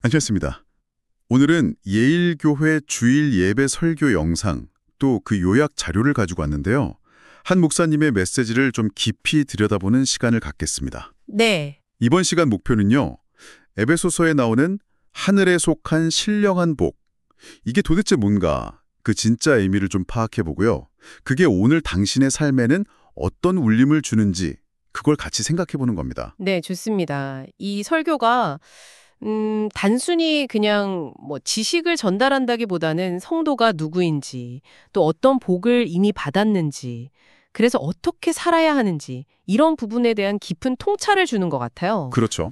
안녕하십니까. 오늘은 예일교회 주일 예배 설교 영상 또 그 요약 자료를 가지고 왔는데요. 한 목사님의 메시지를 좀 깊이 들여다보는 시간을 갖겠습니다. 네, 이번 시간 목표는요. 에베소서에 나오는 하늘에 속한 신령한 복. 이게 도대체 뭔가 그 진짜 의미를 좀 파악해보고요. 그게 오늘 당신의 삶에는 어떤 울림을 주는지 그걸 같이 생각해보는 겁니다. 네, 좋습니다. 이 설교가 단순히 그냥 뭐 지식을 전달한다기보다는 성도가 누구인지, 또 어떤 복을 이미 받았는지, 그래서 어떻게 살아야 하는지 이런 부분에 대한 깊은 통찰을 주는 것 같아요. 그렇죠.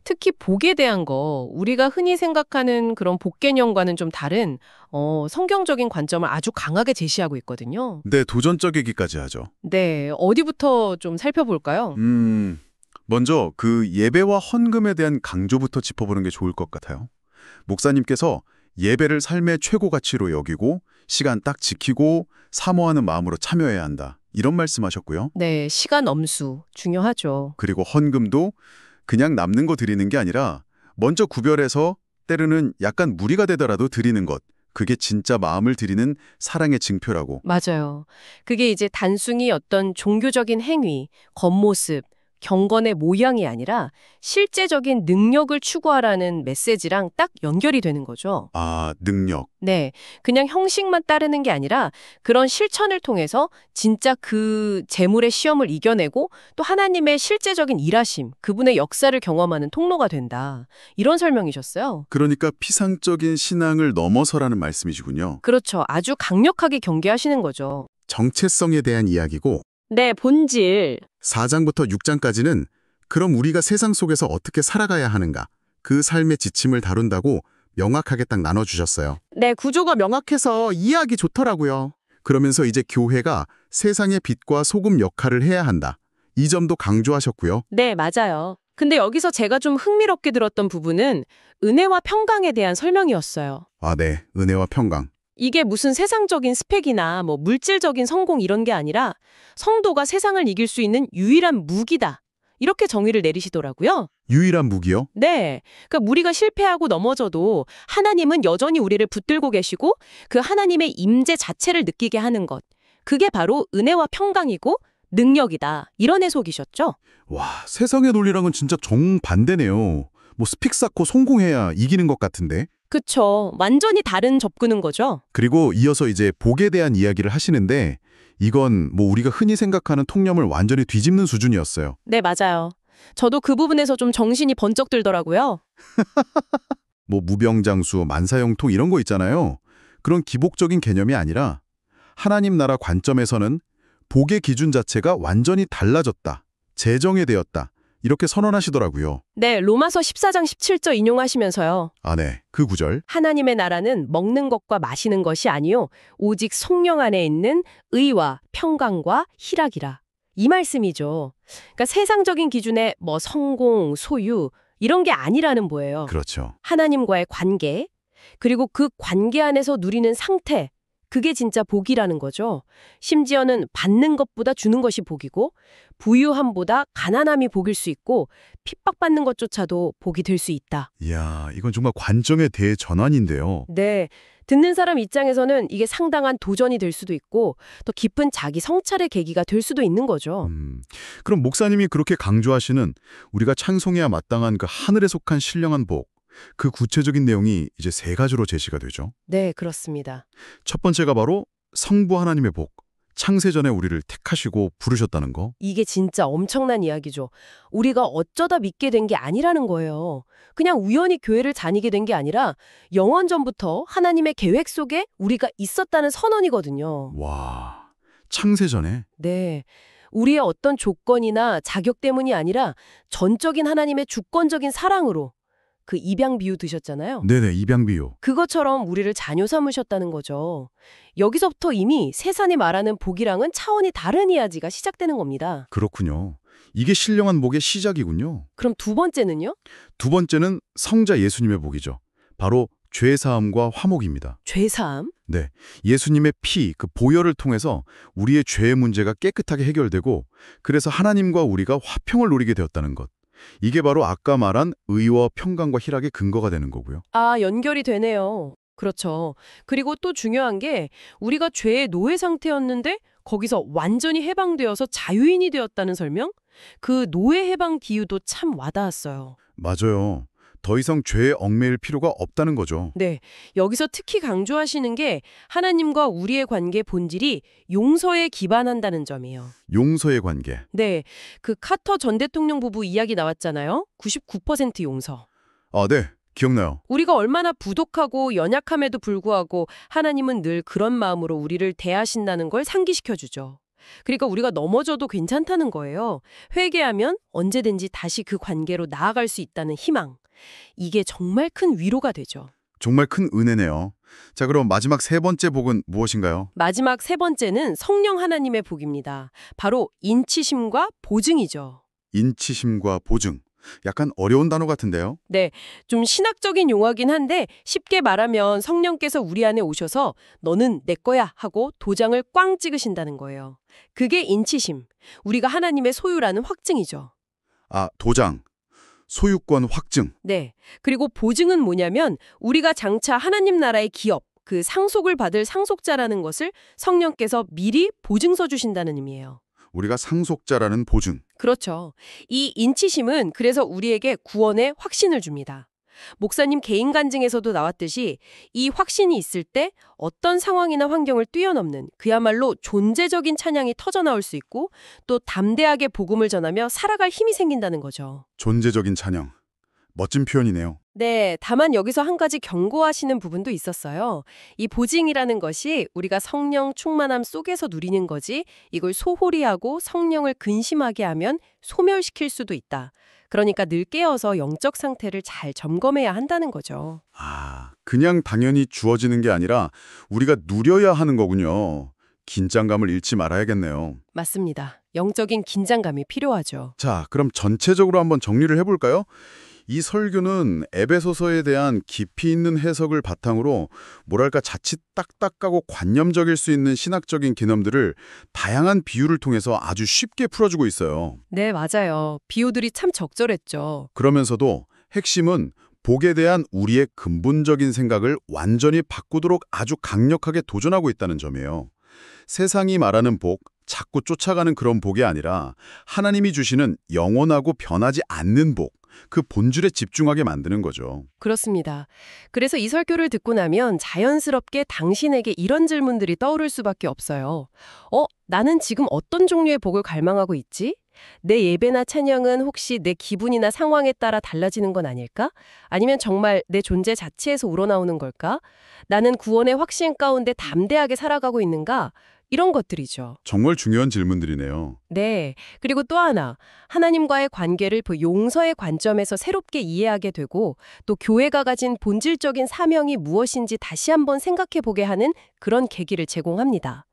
특히 복에 대한 거, 우리가 흔히 생각하는 그런 복 개념과는 좀 다른 성경적인 관점을 아주 강하게 제시하고 있거든요. 네, 도전적이기까지 하죠. 네, 어디부터 좀 살펴볼까요? 먼저 그 예배와 헌금에 대한 강조부터 짚어보는 게 좋을 것 같아요. 목사님께서 예배를 삶의 최고 가치로 여기고 시간 딱 지키고 사모하는 마음으로 참여해야 한다. 이런 말씀하셨고요. 네, 시간 엄수 중요하죠. 그리고 헌금도 그냥 남는 거 드리는 게 아니라 먼저 구별해서 때로는 약간 무리가 되더라도 드리는 것. 그게 진짜 마음을 드리는 사랑의 징표라고. 맞아요. 그게 이제 단순히 어떤 종교적인 행위, 겉모습, 경건의 모양이 아니라 실제적인 능력을 추구하라는 메시지랑 딱 연결이 되는 거죠. 아, 능력. 네, 그냥 형식만 따르는 게 아니라 그런 실천을 통해서 진짜 그 재물의 시험을 이겨내고 또 하나님의 실제적인 일하심, 그분의 역사를 경험하는 통로가 된다. 이런 설명이셨어요. 그러니까 피상적인 신앙을 넘어서라는 말씀이시군요. 그렇죠. 아주 강력하게 경계하시는 거죠. 정체성에 대한 이야기고 네, 본질. 4장부터 6장까지는 그럼 우리가 세상 속에서 어떻게 살아가야 하는가, 그 삶의 지침을 다룬다고 명확하게 딱 나눠주셨어요. 네, 구조가 명확해서 이해하기 좋더라고요. 그러면서 이제 교회가 세상의 빛과 소금 역할을 해야 한다. 이 점도 강조하셨고요. 네, 맞아요. 근데 여기서 제가 좀 흥미롭게 들었던 부분은 은혜와 평강에 대한 설명이었어요. 아, 네. 은혜와 평강. 이게 무슨 세상적인 스펙이나 뭐 물질적인 성공 이런 게 아니라 성도가 세상을 이길 수 있는 유일한 무기다. 이렇게 정의를 내리시더라고요. 유일한 무기요? 네. 그러니까 우리가 실패하고 넘어져도 하나님은 여전히 우리를 붙들고 계시고 그 하나님의 임재 자체를 느끼게 하는 것. 그게 바로 은혜와 평강이고 능력이다. 이런 해석이셨죠? 와, 세상의 논리랑은 진짜 정반대네요. 뭐 스픽 쌓고 성공해야 이기는 것 같은데. 그쵸. 완전히 다른 접근인 거죠. 그리고 이어서 이제 복에 대한 이야기를 하시는데 이건 뭐 우리가 흔히 생각하는 통념을 완전히 뒤집는 수준이었어요. 네, 맞아요. 저도 그 부분에서 좀 정신이 번쩍 들더라고요. 뭐 무병장수, 만사형통 이런 거 있잖아요. 그런 기복적인 개념이 아니라 하나님 나라 관점에서는 복의 기준 자체가 완전히 달라졌다. 재정의되었다. 이렇게 선언하시더라고요. 네, 로마서 14장 17절 인용하시면서요. 아, 네. 그 구절. 하나님의 나라는 먹는 것과 마시는 것이 아니요 오직 성령 안에 있는 의와 평강과 희락이라. 이 말씀이죠. 그러니까 세상적인 기준에 뭐 성공, 소유 이런 게 아니라는 거예요. 그렇죠. 하나님과의 관계, 그리고 그 관계 안에서 누리는 상태, 그게 진짜 복이라는 거죠. 심지어는 받는 것보다 주는 것이 복이고 부유함보다 가난함이 복일 수 있고 핍박받는 것조차도 복이 될 수 있다. 이야, 이건 정말 관점의 대전환인데요. 네, 듣는 사람 입장에서는 이게 상당한 도전이 될 수도 있고 또 깊은 자기 성찰의 계기가 될 수도 있는 거죠. 그럼 목사님이 그렇게 강조하시는 우리가 찬송해야 마땅한 그 하늘에 속한 신령한 복, 그 구체적인 내용이 이제 세 가지로 제시가 되죠. 네, 그렇습니다. 첫 번째가 바로 성부 하나님의 복, 창세전에 우리를 택하시고 부르셨다는 거. 이게 진짜 엄청난 이야기죠. 우리가 어쩌다 믿게 된 게 아니라는 거예요. 그냥 우연히 교회를 다니게 된 게 아니라 영원 전부터 하나님의 계획 속에 우리가 있었다는 선언이거든요. 와, 창세전에. 네. 우리의 어떤 조건이나 자격 때문이 아니라 전적인 하나님의 주권적인 사랑으로 그 입양 비유 드셨잖아요. 네네, 입양비유. 그것처럼 우리를 자녀 삼으셨다는 거죠. 여기서부터 이미 세상이 말하는 복이랑은 차원이 다른 이야기가 시작되는 겁니다. 그렇군요. 이게 신령한 복의 시작이군요. 그럼 두 번째는요? 두 번째는 성자 예수님의 복이죠. 바로 죄사함과 화목입니다. 죄사함? 네, 예수님의 피, 그 보혈을 통해서 우리의 죄의 문제가 깨끗하게 해결되고 그래서 하나님과 우리가 화평을 누리게 되었다는 것. 이게 바로 아까 말한 의와 평강과 희락의 근거가 되는 거고요. 아, 연결이 되네요. 그렇죠. 그리고 또 중요한 게 우리가 죄의 노예 상태였는데 거기서 완전히 해방되어서 자유인이 되었다는 설명? 그 노예 해방 비유도 참 와닿았어요. 맞아요. 더 이상 죄에 얽매일 필요가 없다는 거죠. 네, 여기서 특히 강조하시는 게 하나님과 우리의 관계 본질이 용서에 기반한다는 점이에요. 용서의 관계. 네, 그 카터 전 대통령 부부 이야기 나왔잖아요. 99% 용서. 아, 네. 기억나요. 우리가 얼마나 부족하고 연약함에도 불구하고 하나님은 늘 그런 마음으로 우리를 대하신다는 걸 상기시켜주죠. 그러니까 우리가 넘어져도 괜찮다는 거예요. 회개하면 언제든지 다시 그 관계로 나아갈 수 있다는 희망. 이게 정말 큰 위로가 되죠. 정말 큰 은혜네요. 자, 그럼 마지막 세 번째 복은 무엇인가요? 마지막 세 번째는 성령 하나님의 복입니다. 바로 인치심과 보증이죠. 인치심과 보증. 약간 어려운 단어 같은데요. 네, 좀 신학적인 용어긴 한데 쉽게 말하면 성령께서 우리 안에 오셔서 너는 내 거야 하고 도장을 꽝 찍으신다는 거예요. 그게 인치심, 우리가 하나님의 소유라는 확증이죠. 아, 도장. 소유권 확증. 네, 그리고 보증은 뭐냐면 우리가 장차 하나님 나라의 기업, 그 상속을 받을 상속자라는 것을 성령께서 미리 보증서 주신다는 의미예요. 우리가 상속자라는 보증. 그렇죠. 이 인치심은 그래서 우리에게 구원의 확신을 줍니다. 목사님 개인 간증에서도 나왔듯이 이 확신이 있을 때 어떤 상황이나 환경을 뛰어넘는 그야말로 존재적인 찬양이 터져나올 수 있고 또 담대하게 복음을 전하며 살아갈 힘이 생긴다는 거죠. 존재적인 찬양. 멋진 표현이네요. 네, 다만 여기서 한 가지 경고하시는 부분도 있었어요. 이 보증이라는 것이 우리가 성령 충만함 속에서 누리는 거지 이걸 소홀히 하고 성령을 근심하게 하면 소멸시킬 수도 있다. 그러니까 늘 깨어서 영적 상태를 잘 점검해야 한다는 거죠. 아, 그냥 당연히 주어지는 게 아니라 우리가 누려야 하는 거군요. 긴장감을 잃지 말아야겠네요. 맞습니다. 영적인 긴장감이 필요하죠. 자, 그럼 전체적으로 한번 정리를 해볼까요? 이 설교는 에베소서에 대한 깊이 있는 해석을 바탕으로 뭐랄까 자칫 딱딱하고 관념적일 수 있는 신학적인 개념들을 다양한 비유를 통해서 아주 쉽게 풀어주고 있어요. 네, 맞아요. 비유들이 참 적절했죠. 그러면서도 핵심은 복에 대한 우리의 근본적인 생각을 완전히 바꾸도록 아주 강력하게 도전하고 있다는 점이에요. 세상이 말하는 복, 자꾸 쫓아가는 그런 복이 아니라 하나님이 주시는 영원하고 변하지 않는 복, 그 본질에 집중하게 만드는 거죠. 그렇습니다. 그래서 이 설교를 듣고 나면 자연스럽게 당신에게 이런 질문들이 떠오를 수밖에 없어요. 나는 지금 어떤 종류의 복을 갈망하고 있지? 내 예배나 찬양은 혹시 내 기분이나 상황에 따라 달라지는 건 아닐까? 아니면 정말 내 존재 자체에서 우러나오는 걸까? 나는 구원의 확신 가운데 담대하게 살아가고 있는가? 이런 것들이죠. 정말 중요한 질문들이네요. 네. 그리고 또 하나, 하나님과의 관계를 용서의 관점에서 새롭게 이해하게 되고 또 교회가 가진 본질적인 사명이 무엇인지 다시 한번 생각해 보게 하는 그런 계기를 제공합니다.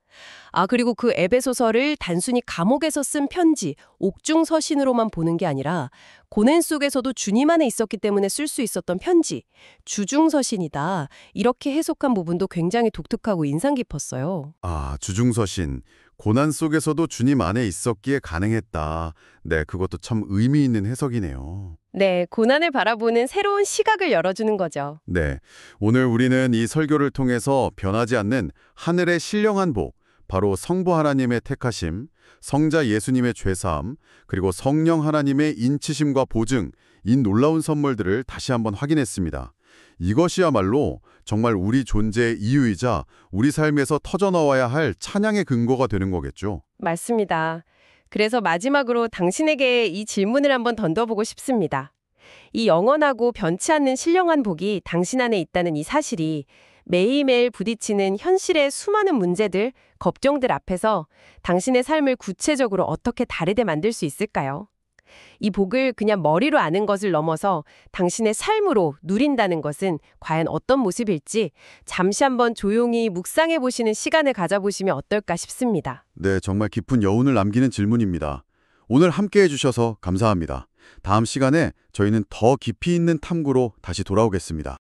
그리고 그 에베소서를 단순히 감옥에서 쓴 편지, 옥중서신으로만 보는 게 아니라 고난 속에서도 주님 안에 있었기 때문에 쓸 수 있었던 편지, 주중서신이다. 이렇게 해석한 부분도 굉장히 독특하고 인상 깊었어요. 아, 주중서신. 고난 속에서도 주님 안에 있었기에 가능했다. 네, 그것도 참 의미 있는 해석이네요. 네, 고난을 바라보는 새로운 시각을 열어주는 거죠. 네, 오늘 우리는 이 설교를 통해서 변하지 않는 하늘의 신령한 복, 바로 성부 하나님의 택하심, 성자 예수님의 죄사함, 그리고 성령 하나님의 인치심과 보증, 이 놀라운 선물들을 다시 한번 확인했습니다. 이것이야말로 정말 우리 존재의 이유이자 우리 삶에서 터져나와야 할 찬양의 근거가 되는 거겠죠. 맞습니다. 그래서 마지막으로 당신에게 이 질문을 한번 던져보고 싶습니다. 이 영원하고 변치 않는 신령한 복이 당신 안에 있다는 이 사실이 매일매일 부딪히는 현실의 수많은 문제들, 걱정들 앞에서 당신의 삶을 구체적으로 어떻게 다르게 만들 수 있을까요? 이 복을 그냥 머리로 아는 것을 넘어서 당신의 삶으로 누린다는 것은 과연 어떤 모습일지 잠시 한번 조용히 묵상해 보시는 시간을 가져보시면 어떨까 싶습니다. 네, 정말 깊은 여운을 남기는 질문입니다. 오늘 함께해 주셔서 감사합니다. 다음 시간에 저희는 더 깊이 있는 탐구로 다시 돌아오겠습니다.